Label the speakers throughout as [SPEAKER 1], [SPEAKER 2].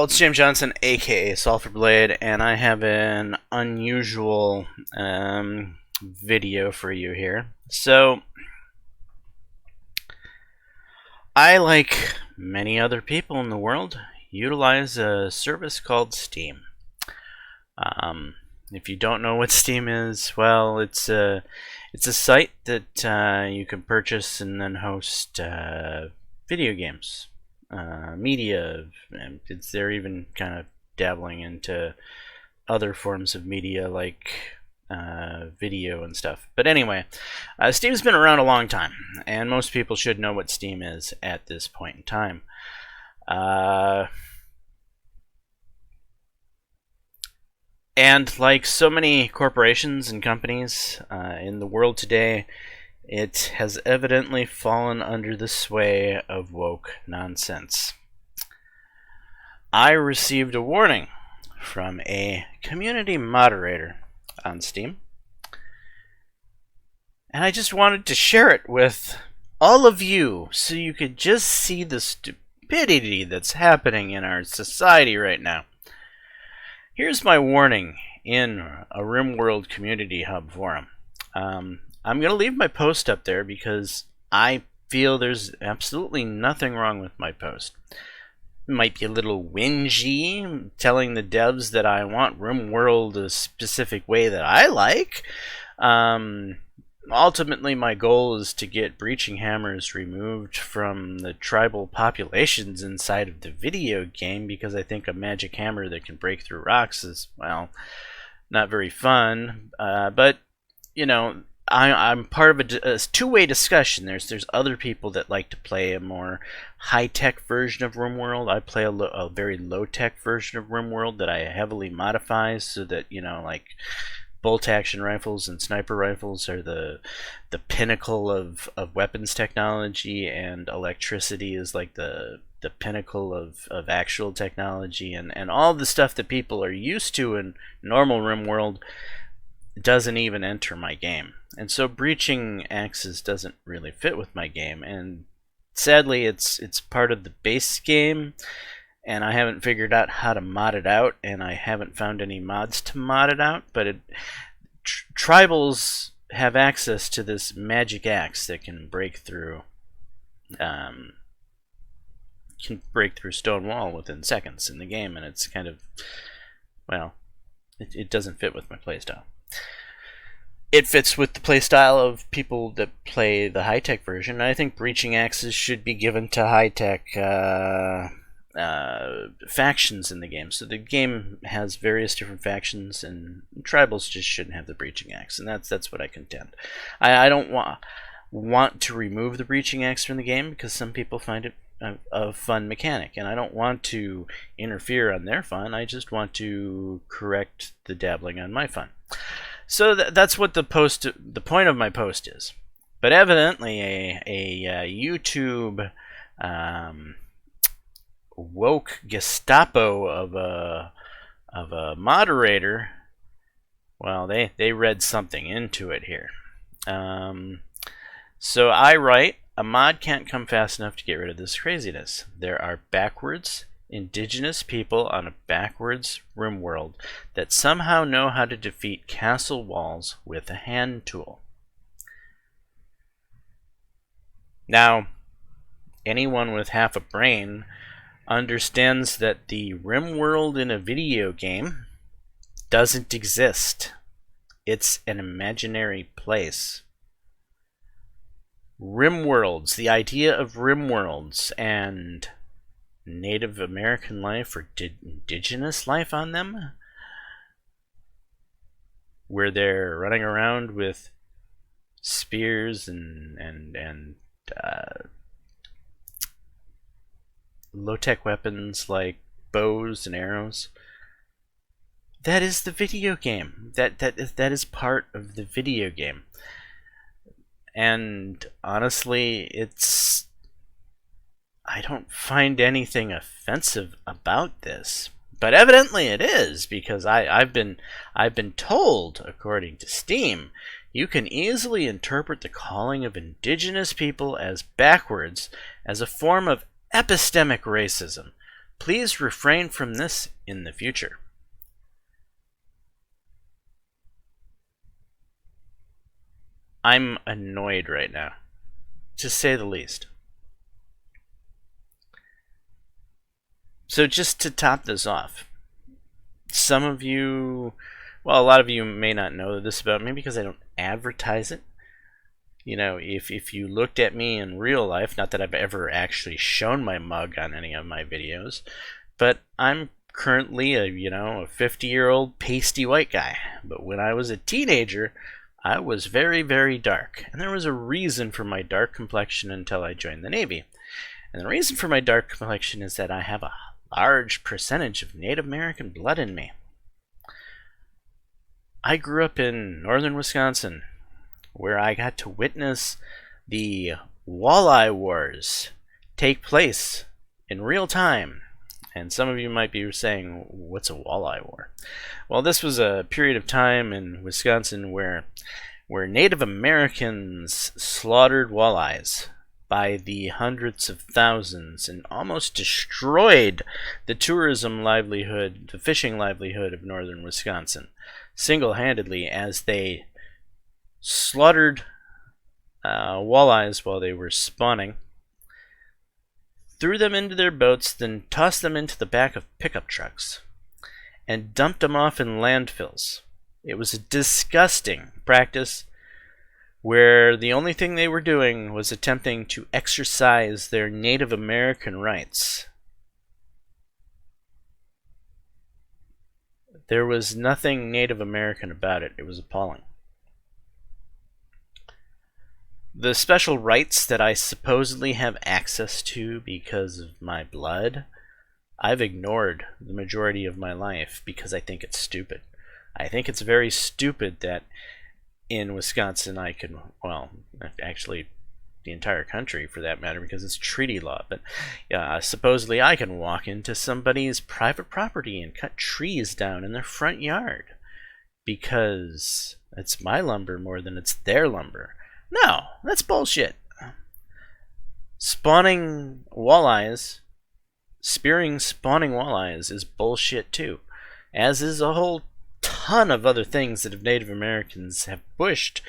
[SPEAKER 1] it's James Johnson, aka Sulfur Blade, and I have an unusual video for you here. So, I, like many other people in the world, utilize a service called Steam. If you don't know what Steam is, well, it's a site that you can purchase and then host video games. Media, and they're even kind of dabbling into other forms of media like video and stuff. But anyway, Steam's been around a long time, and most people should know what Steam is at this point in time. And like so many corporations and companies in the world today, it has evidently fallen under the sway of woke nonsense. I received a warning from a community moderator on Steam, and I just wanted to share it with all of you so you could just see the stupidity that's happening in our society right now. Here's my warning in a RimWorld Community Hub forum. I'm going to leave my post up there because I feel there's absolutely nothing wrong with my post. It might be a little whingy, telling the devs that I want RimWorld a specific way that I like. Ultimately, my goal is to get breaching hammers removed from the tribal populations inside of the video game, because I think a magic hammer that can break through rocks is, well, not very fun. But, you know, I'm part of a two-way discussion. There's other people that like to play a more high-tech version of RimWorld. I play a very low-tech version of RimWorld that I heavily modify so that, you know, like bolt-action rifles and sniper rifles are the pinnacle of weapons technology, and electricity is like the pinnacle of actual technology, and all the stuff that people are used to in normal RimWorld doesn't even enter my game. And so breaching axes doesn't really fit with my game, and sadly it's part of the base game, and I haven't figured out how to mod it out, and I haven't found any mods to mod it out. But tribals have access to this magic axe that can break through stone wall within seconds in the game, and it's kind of, well, it doesn't fit with my playstyle. It fits with the playstyle of people that play the high-tech version. I think breaching axes should be given to high-tech factions in the game. So the game has various different factions, and tribals just shouldn't have the breaching axe, and that's what I contend. I don't want to remove the breaching axe from the game because some people find it a fun mechanic, and I don't want to interfere on their fun. I just want to correct the dabbling on my fun. So that's what the point of my post is. But evidently, a YouTube woke Gestapo of a moderator, well, they read something into it here. So I write, a mod can't come fast enough to get rid of this craziness. There are backwards indigenous people on a backwards RimWorld that somehow know how to defeat castle walls with a hand tool. Now, anyone with half a brain understands that the RimWorld in a video game doesn't exist. It's an imaginary place. RimWorlds, the idea of RimWorlds and Native American life or indigenous life on them, where they're running around with spears and low-tech weapons like bows and arrows. That is the video game. That is part of the video game. And honestly, I don't find anything offensive about this, but evidently it is, because I've been told, according to Steam, you can easily interpret the calling of indigenous people as backwards as a form of epistemic racism. Please refrain from this in the future. I'm annoyed right now, to say the least. So just to top this off, some of you, well, a lot of you may not know this about me because I don't advertise it. You know, if you looked at me in real life, not that I've ever actually shown my mug on any of my videos, but I'm currently a 50-year-old pasty white guy. But when I was a teenager, I was very, very dark. And there was a reason for my dark complexion until I joined the Navy. And the reason for my dark complexion is that I have a large percentage of Native American blood in me. I grew up in northern Wisconsin, where I got to witness the walleye wars take place in real time. And some of you might be saying, what's a walleye war? Well, this was a period of time in Wisconsin where Native Americans slaughtered walleyes by the hundreds of thousands and almost destroyed the tourism livelihood, the fishing livelihood of northern Wisconsin, single-handedly, as they slaughtered walleyes while they were spawning, threw them into their boats, then tossed them into the back of pickup trucks, and dumped them off in landfills. It was a disgusting practice where the only thing they were doing was attempting to exercise their Native American rights. There was nothing Native American about it. It was appalling. The special rights that I supposedly have access to because of my blood, I've ignored the majority of my life because I think it's stupid. I think it's very stupid that in Wisconsin I can, well, actually the entire country for that matter, because it's treaty law, but supposedly I can walk into somebody's private property and cut trees down in their front yard because it's my lumber more than it's their lumber. No, that's bullshit. Spawning walleyes, spearing spawning walleyes is bullshit too, as is a whole ton of other things that Native Americans have pushed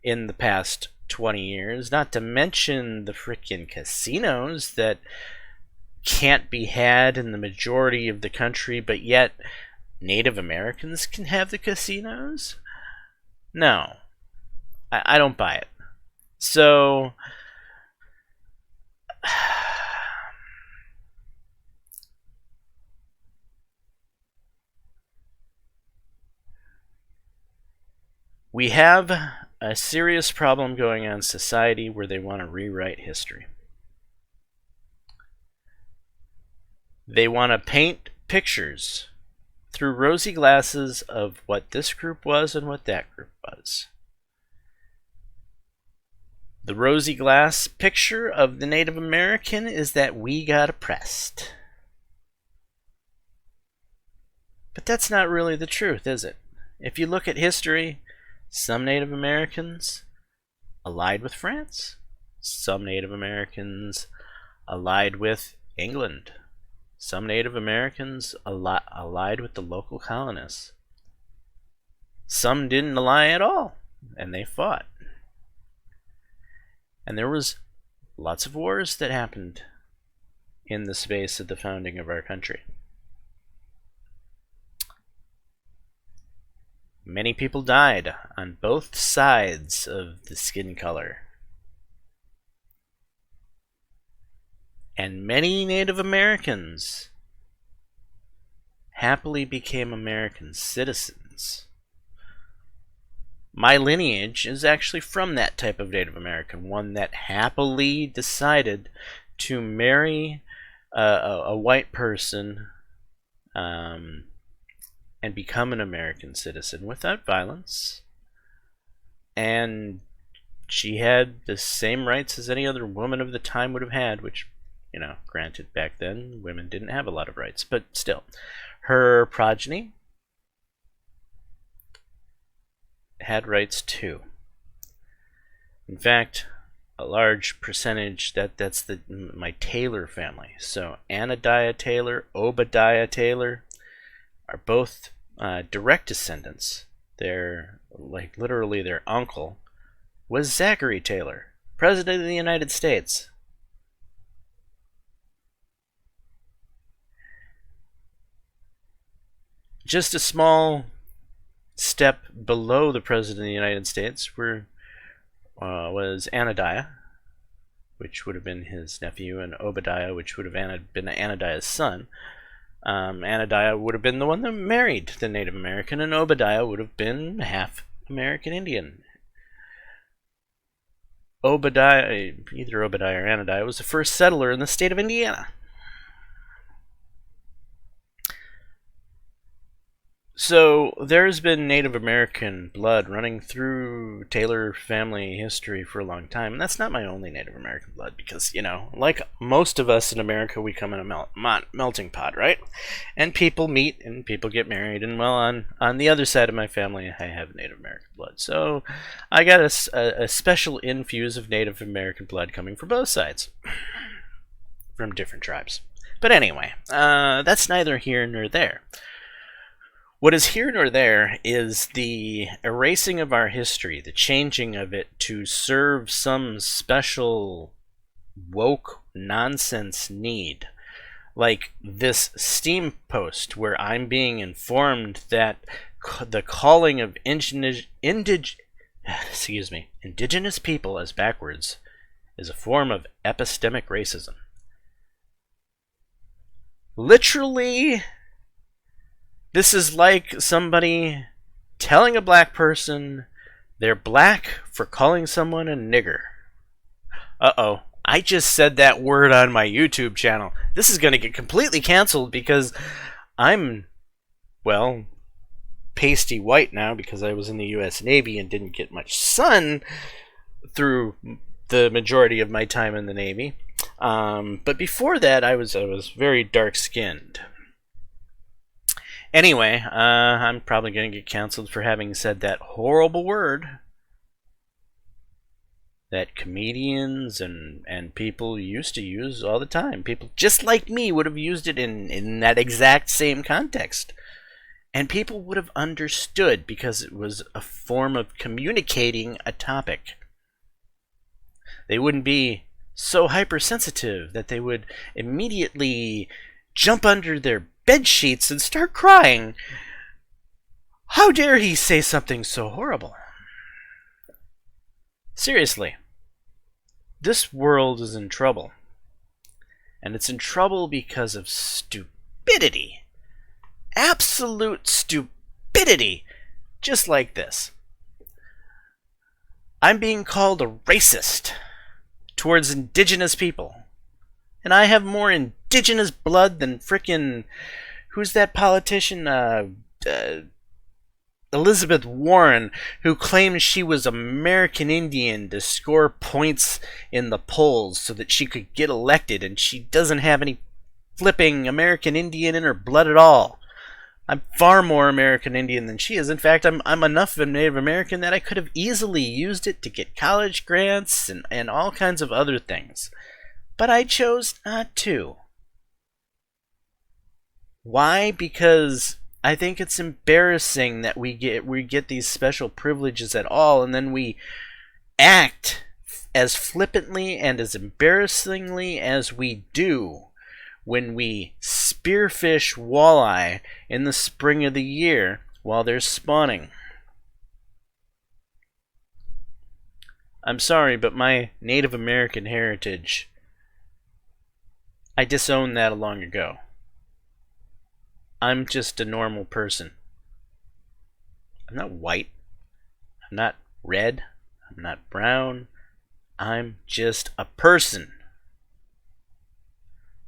[SPEAKER 1] in the past 20 years, not to mention the frickin' casinos that can't be had in the majority of the country, but yet Native Americans can have the casinos? No, I don't buy it. So we have a serious problem going on in society where they want to rewrite history. They want to paint pictures through rosy glasses of what this group was and what that group was. The rosy glass picture of the Native American is that we got oppressed. But that's not really the truth, is it? If you look at history, some Native Americans allied with France. Some Native Americans allied with England. Some Native Americans allied with the local colonists. Some didn't ally at all, and they fought. And there was lots of wars that happened in the space of the founding of our country. Many people died on both sides of the skin color. And many Native Americans happily became American citizens. My lineage is actually from that type of Native American, one that happily decided to marry a white person and become an American citizen without violence. And she had the same rights as any other woman of the time would have had, which, you know, granted, back then women didn't have a lot of rights, but still, her progeny had rights too. In fact, a large percentage that's my Taylor family. So Anadiah Taylor, Obadiah Taylor are both direct descendants. They're like literally their uncle was Zachary Taylor, President of the United States. Just a small step below the President of the United States was Anadiah, which would have been his nephew, and Obadiah, which would have been Anadiah's son. Anadiah would have been the one that married the Native American, and Obadiah would have been half American Indian. Obadiah, either Obadiah or Anadiah, was the first settler in the state of Indiana. So there's been Native American blood running through Taylor family history for a long time, and that's not my only Native American blood because, you know, like most of us in America, we come in a melting pot, right? And people meet and people get married, and well, on the other side of my family, I have Native American blood. So I got a special infuse of Native American blood coming from both sides, from different tribes. But anyway, that's neither here nor there. What is here nor there is the erasing of our history, the changing of it to serve some special woke nonsense need. Like this Steam post where I'm being informed that the calling of indigenous people as backwards is a form of epistemic racism. Literally, this is like somebody telling a black person they're black for calling someone a nigger. Uh-oh, I just said that word on my YouTube channel. This is going to get completely canceled because I'm, well, pasty white now because I was in the U.S. Navy and didn't get much sun through the majority of my time in the Navy. But before that, I was very dark-skinned. Anyway, I'm probably going to get canceled for having said that horrible word that comedians and people used to use all the time. People just like me would have used it in that exact same context. And people would have understood because it was a form of communicating a topic. They wouldn't be so hypersensitive that they would immediately jump under their bed sheets and start crying. How dare he say something so horrible? Seriously, this world is in trouble. And it's in trouble because of stupidity. Absolute stupidity. Just like this. I'm being called a racist towards indigenous people. And I have more indigenous blood than frickin'... Who's that politician? Elizabeth Warren, who claimed she was American Indian to score points in the polls so that she could get elected, and she doesn't have any flipping American Indian in her blood at all. I'm far more American Indian than she is. In fact, I'm enough of a Native American that I could have easily used it to get college grants and all kinds of other things. But I chose not to. Why? Because I think it's embarrassing that we get these special privileges at all, and then we act as flippantly and as embarrassingly as we do when we spearfish walleye in the spring of the year while they're spawning. I'm sorry, but my Native American heritage, I disowned that long ago. I'm just a normal person. I'm not white. I'm not red. I'm not brown. I'm just a person.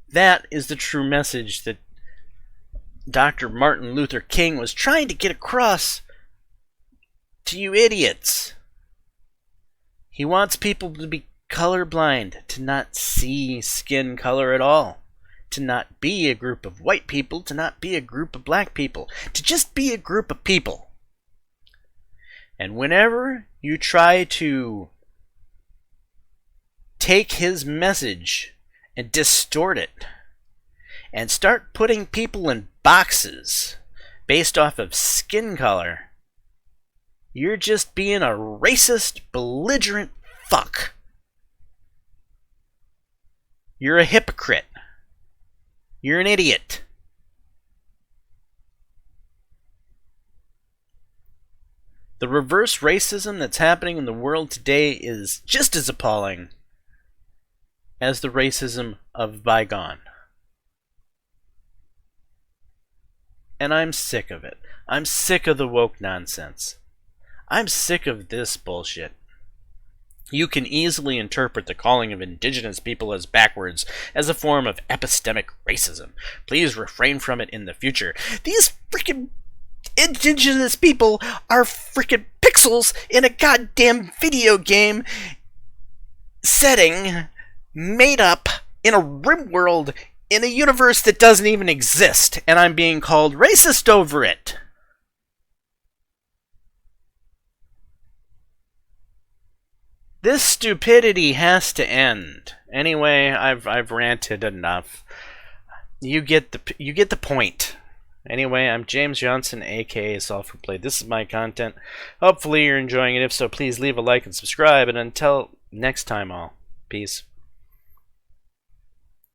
[SPEAKER 1] That is the true message that Dr. Martin Luther King was trying to get across to you idiots. He wants people to be colorblind, to not see skin color at all, to not be a group of white people, to not be a group of black people, to just be a group of people. And whenever you try to take his message and distort it and start putting people in boxes based off of skin color, you're just being a racist, belligerent fuck. You're a hypocrite. You're an idiot. The reverse racism that's happening in the world today is just as appalling as the racism of bygone. And I'm sick of it. I'm sick of the woke nonsense. I'm sick of this bullshit. You can easily interpret the calling of indigenous people as backwards as a form of epistemic racism. Please refrain from it in the future. These freaking indigenous people are freaking pixels in a goddamn video game setting made up in a rim world in a universe that doesn't even exist, and I'm being called racist over it. This stupidity has to end. Anyway, I've ranted enough. You get the point. Anyway, I'm James Johnson, aka Solve4Play. This is my content. Hopefully you're enjoying it. If so, please leave a like and subscribe. And until next time, all. Peace.